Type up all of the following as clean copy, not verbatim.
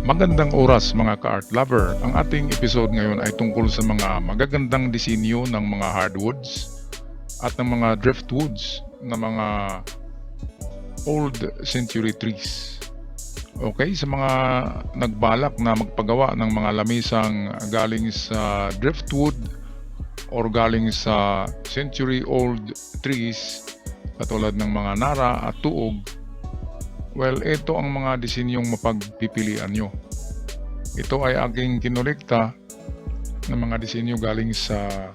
Magandang oras mga ka-art lover. Ang ating episode ngayon ay tungkol sa mga magagandang disenyo ng mga hardwoods at ng mga driftwoods na mga old century trees. Okay, sa mga nagbalak na magpagawa ng mga lamisang galing sa driftwood or galing sa century old trees katulad ng mga nara at tuog, well, ito ang mga disenyong mapagpipilian nyo. Ito ay aking kinolekta ng mga disenyo galing sa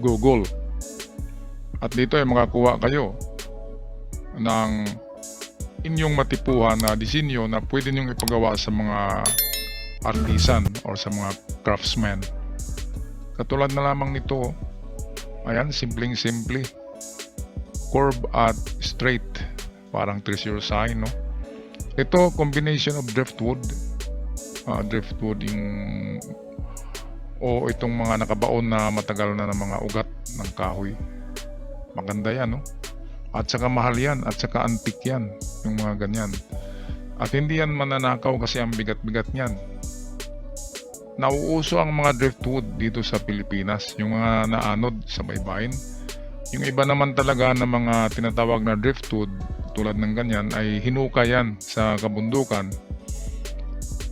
Google. At dito ay makakuha kayo ng inyong matipuhan na disenyo na pwede nyong ipagawa sa mga artisan o sa mga craftsmen. Katulad na lamang nito, ayan, simpleng-simple. Curve at straight. Parang treasure sign, no? Ito, combination of driftwood. Driftwood yung itong mga nakabaon na matagal na ng mga ugat ng kahoy. Maganda yan, no? At saka mahal yan, at saka antique yan, yung mga ganyan. At hindi yan mananakaw kasi ang bigat-bigat niyan. Nauuso ang mga driftwood dito sa Pilipinas, yung mga naanod sa baybayin. Yung iba naman talaga na mga tinatawag na driftwood tulad ng ganyan ay hinukay yan sa kabundukan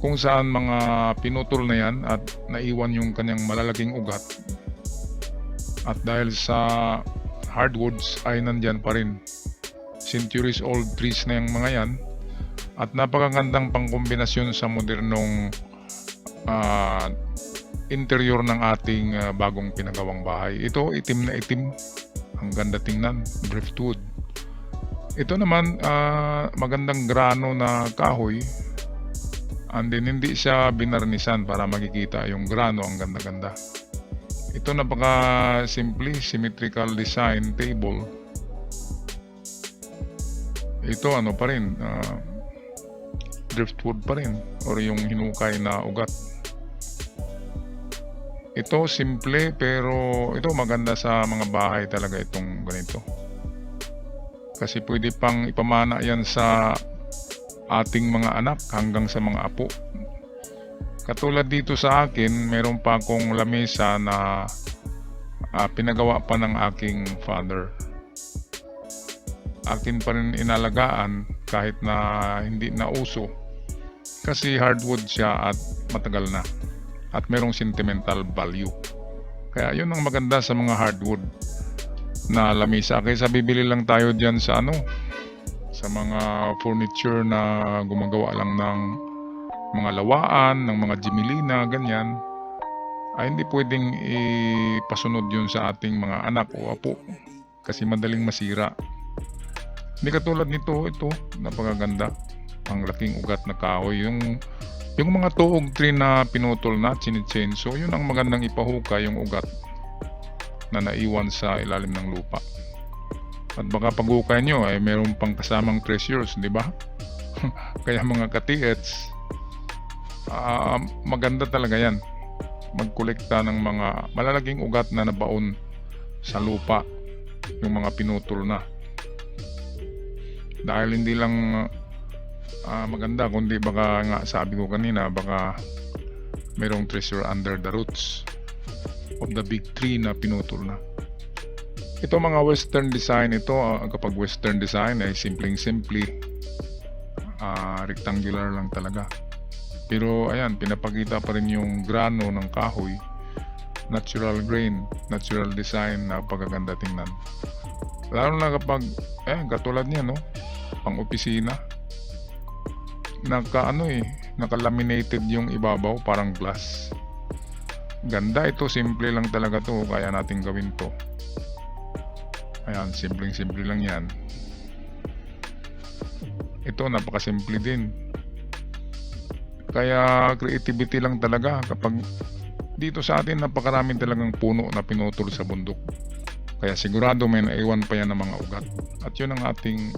kung saan mga pinutol na yan at naiwan yung kanyang malalaking ugat. At dahil sa hardwoods ay nandyan pa rin. Centuries old trees na yung mga yan at napakagandang pangkombinasyon sa modernong interior ng ating bagong pinagawang bahay. Ito itim na itim. Ang ganda tingnan, driftwood. Ito naman, magandang grano na kahoy. And then, hindi siya binarnisan para makikita yung grano. Ang ganda-ganda. Ito napaka simple, symmetrical design table. Ito ano pa rin, driftwood pa rin. Or yung hinukay na ugat. Ito simple pero ito maganda sa mga bahay talaga itong ganito. Kasi pwede pang ipamana yan sa ating mga anak hanggang sa mga apo. Katulad dito sa akin, meron pa akong lamesa na pinagawa pa ng aking father. Akin pa rin inalagaan kahit na hindi na uso. Kasi hardwood siya at matagal na. At merong sentimental value. Kaya yun ang maganda sa mga hardwood na lamesa. Kaysa bibili lang tayo dyan sa sa mga furniture na gumagawa lang ng mga lawaan, ng mga jimilina, ganyan, ay hindi pwedeng ipasunod yun sa ating mga anak o apo kasi madaling masira. Hindi katulad nito, ito napakaganda. Ang laking ugat na kahoy. Yung mga tuog tree na pinutol na, chinichenso, yun ang magandang ipahukay yung ugat na naiwan sa ilalim ng lupa. At baka paghukay nyo ay meron pang kasamang treasures, di ba? Kaya mga ka-TH, maganda talaga yan. Magkolekta ng mga malalaking ugat na nabaon sa lupa, yung mga pinutol na. Dahil hindi lang maganda kundi baka nga sabi ko kanina baka merong treasure under the roots of the big tree na pinutol na. Ito mga western design ito, kapag western design ay simpleng-simple, rectangular lang talaga. Pero ayan, pinapakita pa rin yung grano ng kahoy, natural grain, natural design na pagaganda tingnan. Lalo na kapag katulad niya, no, pang opisina. Naka-laminated yung ibabaw, parang glass. Ganda ito, simple lang talaga to, kaya natin gawin to. Ayan, simpleng-simple lang yan. Ito, napakasimple din. Kaya creativity lang talaga kapag dito sa atin napakaraming talagang puno na pinutol sa bundok. Kaya sigurado may naiwan pa yan ng mga ugat. At yun ang ating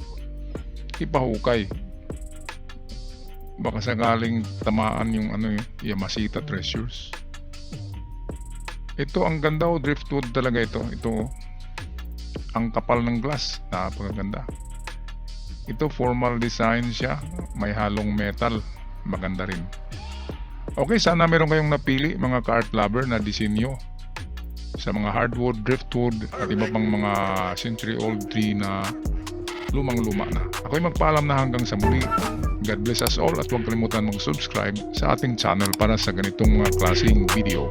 ipahukay. Baka sakaling tamaan yung Yamashita treasures. Ito ang ganda, driftwood talaga ito. Ito ang kapal ng glass, napakaganda. Ito formal design siya, may halong metal. maganda rin. Okay, sana meron kayong napili mga ka-art lover na disenyo sa mga hardwood, driftwood at iba pang mga century-old tree na lumang-luma na. Ako'y magpaalam na hanggang sa muli. God bless us all at huwag kalimutan mag-subscribe sa ating channel para sa ganitong mga klaseng video.